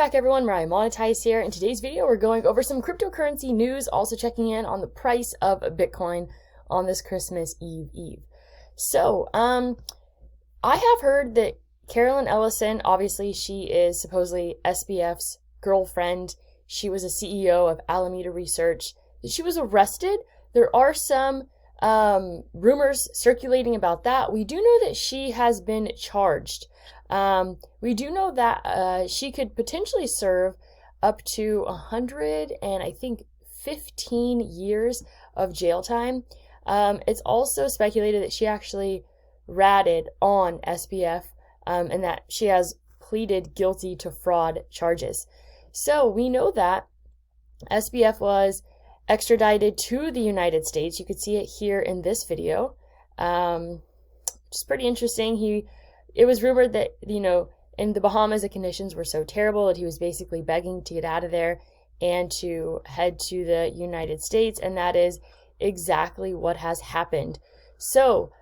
back everyone, Mariah Monetize here. In today's video, we're going over some cryptocurrency news, also checking in on the price of Bitcoin on this Christmas Eve. So, I have heard that Carolyn Ellison, obviously she is supposedly SBF's girlfriend. She was a CEO of Alameda Research. That she was arrested. There are some rumors circulating about that. We do know that she has been charged. We do know that she could potentially serve up to 100 and I think 15 years of jail time. It's also speculated that she actually ratted on SBF and that she has pleaded guilty to fraud charges. So we know that SBF was extradited to the United States. You could see it here in this video. It's pretty interesting. It was rumored that, in the Bahamas, the conditions were so terrible that he was basically begging to get out of there and to head to the United States, and that is exactly what has happened. So,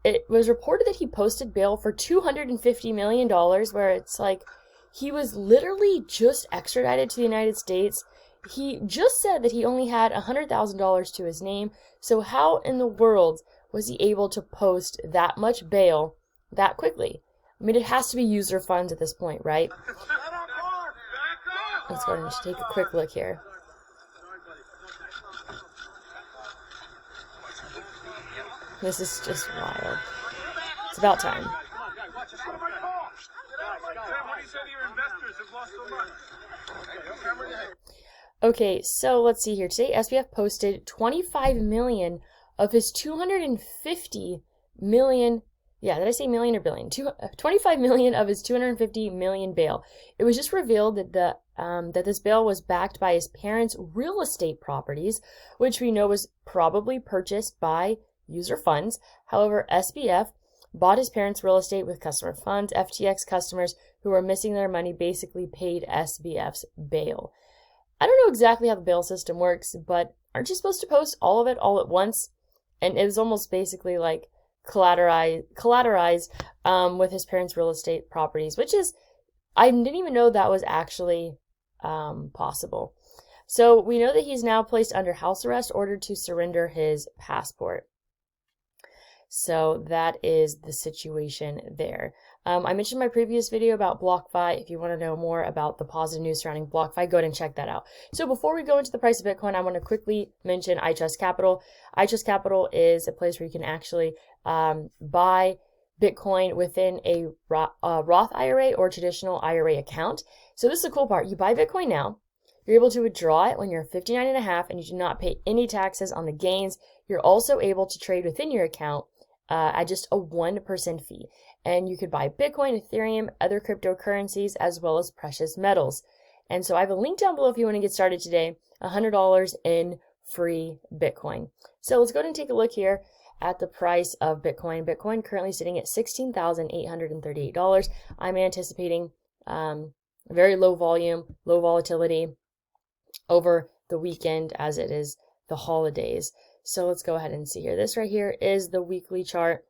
it was reported that he posted bail for $250 million, where it's like, he was literally just extradited to the United States. He just said that he only had $100,000 to his name, so how in the world was he able to post that much bail that quickly? I mean, it has to be user funds at this point, right? Let's go ahead and just take a quick look here. This is just wild. It's about time. Okay, so let's see here. Today, SBF posted 25 million of his 250 million. Yeah, did I say million or billion? 25 million of his 250 million bail. It was just revealed that that this bail was backed by his parents' real estate properties, which we know was probably purchased by user funds. However, SBF bought his parents' real estate with customer funds. FTX customers who were missing their money basically paid SBF's bail. I don't know exactly how the bail system works, but aren't you supposed to post all of it all at once? And it was almost basically like collateralized with his parents' real estate properties, which is, I didn't even know that was actually possible. So we know that he's now placed under house arrest, ordered to surrender his passport. So that is the situation there. I mentioned in my previous video about BlockFi. If you want to know more about the positive news surrounding BlockFi, go ahead and check that out. So before we go into the price of Bitcoin, I want to quickly mention iTrust Capital. iTrust Capital is a place where you can actually buy Bitcoin within a Roth IRA or traditional IRA account. So this is the cool part. You buy Bitcoin now. You're able to withdraw it when you're 59 and a half and you do not pay any taxes on the gains. You're also able to trade within your account at just a 1% fee. And you could buy Bitcoin, Ethereum, other cryptocurrencies, as well as precious metals. And so I have a link down below if you want to get started today, $100 in free Bitcoin. So let's go ahead and take a look here at the price of Bitcoin. Bitcoin currently sitting at $16,838. I'm anticipating very low volume, low volatility over the weekend as it is the holidays. So let's go ahead and see here. This right here is the weekly chart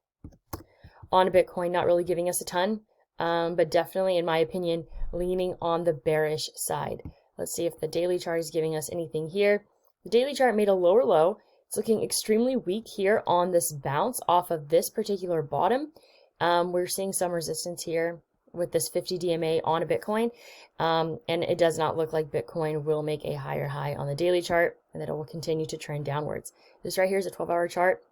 on Bitcoin, not really giving us a ton, but definitely, in my opinion, leaning on the bearish side. Let's see if the daily chart is giving us anything here. The daily chart made a lower low. It's looking extremely weak here on this bounce off of this particular bottom. We're seeing some resistance here with this 50 DMA on a Bitcoin, and it does not look like Bitcoin will make a higher high on the daily chart and that it will continue to trend downwards. This right here is a 12-hour chart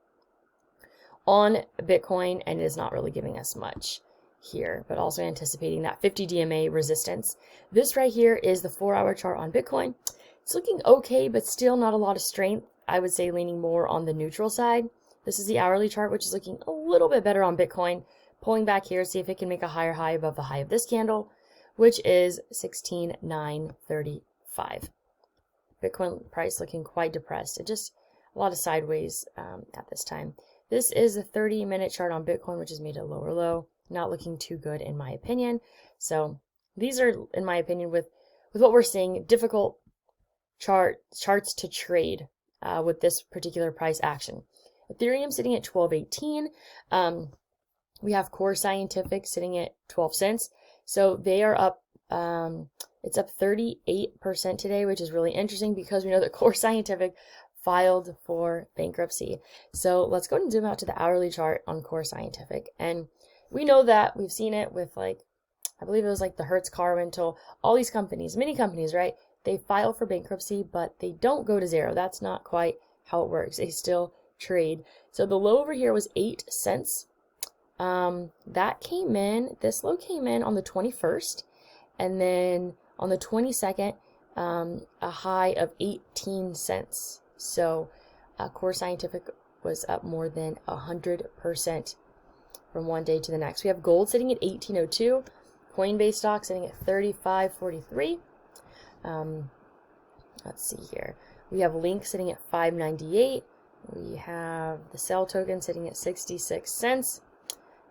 on Bitcoin, and it is not really giving us much here, but also anticipating that 50 DMA resistance. This right here is the 4-hour chart on Bitcoin. It's looking okay, but still not a lot of strength. I would say leaning more on the neutral side. This is the hourly chart, which is looking a little bit better on Bitcoin. Pulling back here, see if it can make a higher high above the high of this candle, which is 16,935. Bitcoin price looking quite depressed. It just a lot of sideways at this time. This is the 30-minute chart on Bitcoin, which has made a lower low. Not looking too good in my opinion. So these are, in my opinion, with what we're seeing, difficult charts to trade with this particular price action. Ethereum sitting at 12.18. We have Core Scientific sitting at 12 cents. So they are up It's up 38% today, which is really interesting because we know that Core Scientific filed for bankruptcy. So let's go and zoom out to the hourly chart on Core Scientific. And we know that we've seen it with, like, I believe it was like the Hertz car rental, all these companies, many companies, right? They file for bankruptcy, but they don't go to zero. That's not quite how it works. They still trade. So the low over here was 8 cents. That came in, this low came in on the 21st, and then on the 22nd, a high of 18 cents. So Core Scientific was up more than 100% from one day to the next. We have gold sitting at 1802, Coinbase stock sitting at 35.43. Let's see here. We have Link sitting at 5.98. We have the Cell token sitting at 66 cents.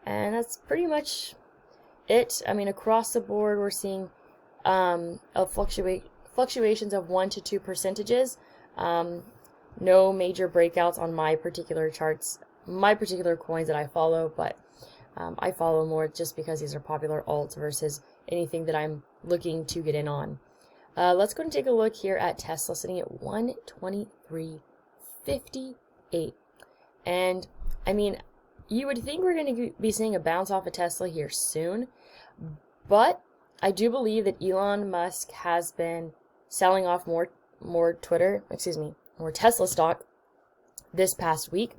And that's pretty much it. I mean, across the board, we're seeing fluctuations of 1 to 2 percentages. No major breakouts on my particular charts, my particular coins that I follow, but I follow more just because these are popular alts versus anything that I'm looking to get in on. Let's go and take a look here at Tesla sitting at 123.58. And I mean, you would think we're going to be seeing a bounce off of Tesla here soon, but I do believe that Elon Musk has been selling off more Tesla stock this past week.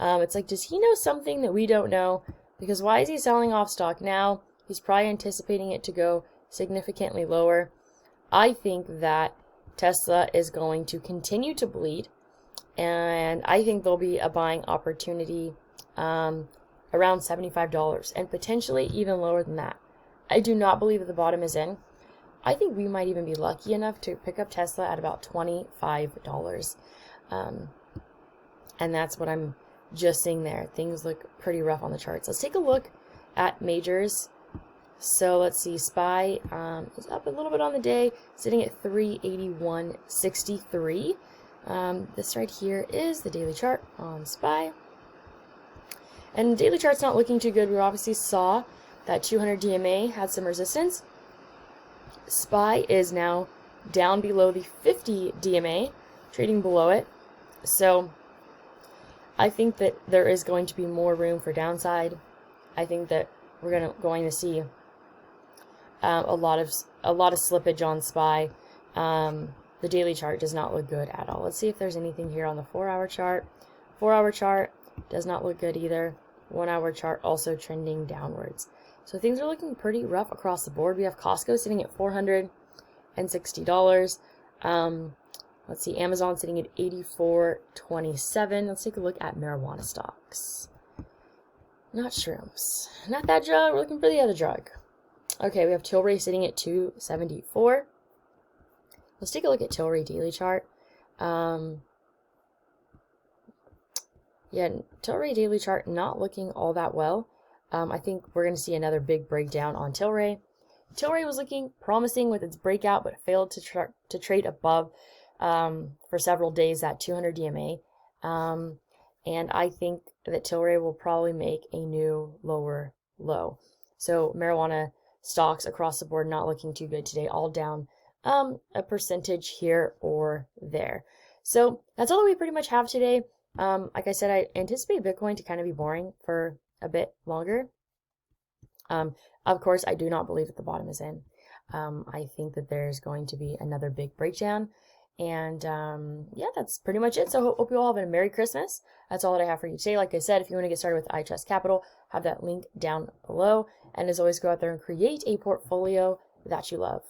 It's like, does he know something that we don't know? Because why is he selling off stock now? He's probably anticipating it to go significantly lower. I think that Tesla is going to continue to bleed, and I think there'll be a buying opportunity around $75 and potentially even lower than that. I do not believe that the bottom is in. I think we might even be lucky enough to pick up Tesla at about $25. And that's what I'm just seeing there. Things look pretty rough on the charts. Let's take a look at majors. So let's see, SPY is up a little bit on the day, sitting at 381.63. This right here is the daily chart on SPY. And the daily chart's not looking too good. We obviously saw that 200 DMA had some resistance. SPY is now down below the 50 DMA, trading below it. So I think that there is going to be more room for downside. I think that we're going to see a lot of slippage on SPY. The daily chart does not look good at all. Let's see if there's anything here on the 4-hour chart. 4-hour chart does not look good either. 1-hour chart also trending downwards. So things are looking pretty rough across the board. We have Costco sitting at $460. Let's see, Amazon sitting at $84.27. Let's take a look at marijuana stocks. Not shrooms. Not that drug. We're looking for the other drug. Okay, we have Tilray sitting at $274. Let's take a look at Tilray daily chart. Yeah, Tilray daily chart not looking all that well. I think we're going to see another big breakdown on Tilray. Tilray was looking promising with its breakout, but failed to trade above for several days at 200 DMA. And I think that Tilray will probably make a new lower low. So marijuana stocks across the board not looking too good today, all down a percentage here or there. So that's all that we pretty much have today. Like I said, I anticipate Bitcoin to kind of be boring for a bit longer. Of course, I do not believe that the bottom is in. I think that there's going to be another big breakdown. And yeah, that's pretty much it. So hope you all have a Merry Christmas. That's all that I have for you today. Like I said, if you want to get started with iTrust Capital, have that link down below. And as always, go out there and create a portfolio that you love.